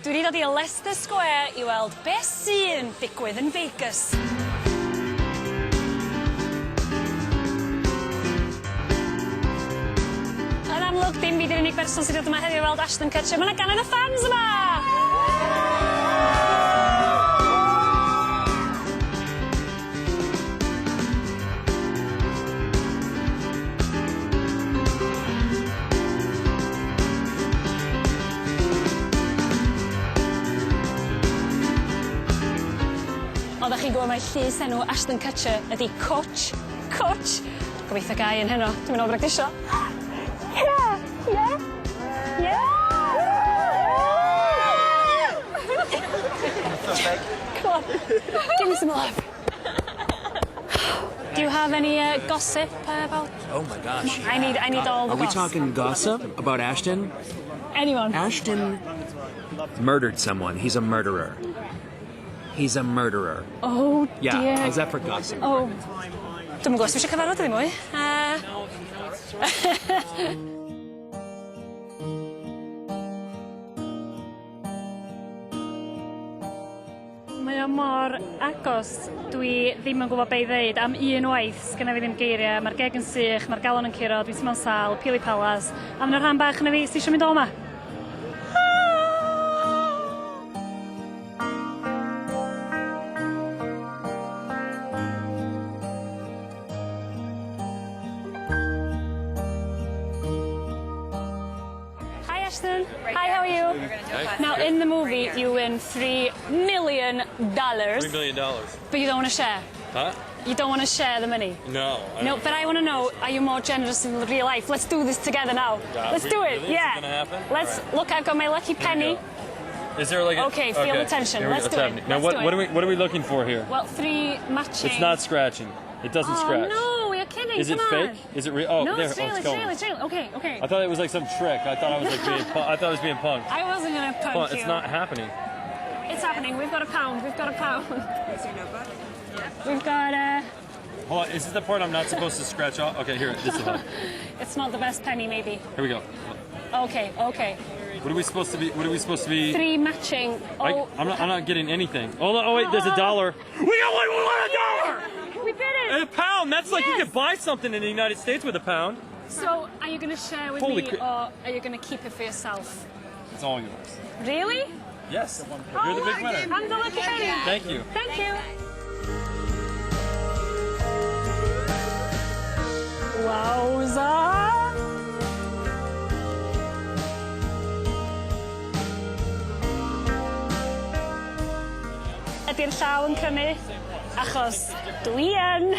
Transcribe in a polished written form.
Dwi wedi dod i Leicester Square I weld beth sy'n digwydd yn Vegas. Yn amlwg, dim fi 'di'r unig berson sydd wedi dod yma heddiw i weld Ashton Kutcher. Mae 'na ganedd y fans yma! Oeddech chi'n gwybod mai llys enw Ashton Kutcher ydi Coach. Coach. Gobeithio gai yn heno. Dwi'n mynd o bragdisio. Yeah! Yeah! Yeah! Come on. Give me some love. Do you have any gossip about... Oh my gosh. I need all the Are we gossip. talking gossip about Ashton? Anyone. Ashton murdered someone. He's a murderer. He's a murderer. Oh, Yeah, dear. how's that for gossip? Oh. Dwi'm yn gwybod, dwi eisiau cyfarfod ddim mwy. Mae o mor agos, dwi ddim yn gwybod be I ddeud am un waith, sgynna fi ddim geiriau, mae'r geg yn sych, mae'r galon yn curo, dwi'n mewn sal, pili palas, a mae'n rhan bach yna fi, sy'n eisiau mynd o yma? Ashton. Hi, how are you? Hi. Now, in the movie, you win $3 million. $3 million. But you don't want to share. Huh? You don't want to share the money. No. No, but I want to know, are you more generous in real life? Let's do this together now. Let's do it. Really? Yeah. Is it gonna happen? Let's All right. look. I've got my lucky penny. Is there like a... Okay, feel the tension. Here we go. Let's What's do it. happening? Now, Let's do it. what are we looking for here? Well, 3 matching. It's not scratching. It doesn't scratch. Oh no, you're kidding. Is it Come on. fake? Is it real? Oh, No, there. it's real. Oh, It's going. real. It's real. Okay, okay. I thought it was like some trick. I thought I was like being. I thought I was being punked. I wasn't gonna punk you. It's not happening. It's happening. We've got a pound. We've got a pound. We've got Hold on. Is this the part I'm not supposed to scratch off? Okay, here. This is it. It's not the best penny, maybe. Here we go. Okay, okay. What are we supposed to be? What are we supposed to be? 3 matching. Oh, I'm not getting anything. Oh wait, there's $1. We won $1. we did it. A pound. That's like you Yes. could buy something in the United States with a pound. So, are you going to share with Holy me, cri- or are you going to keep it for yourself? It's all yours. Really? Yes. You're the big winner. I'm the lucky penny. Thank you. Thank you. Wowza! Ydy'r llaw yn crymu? Achos dwi yn!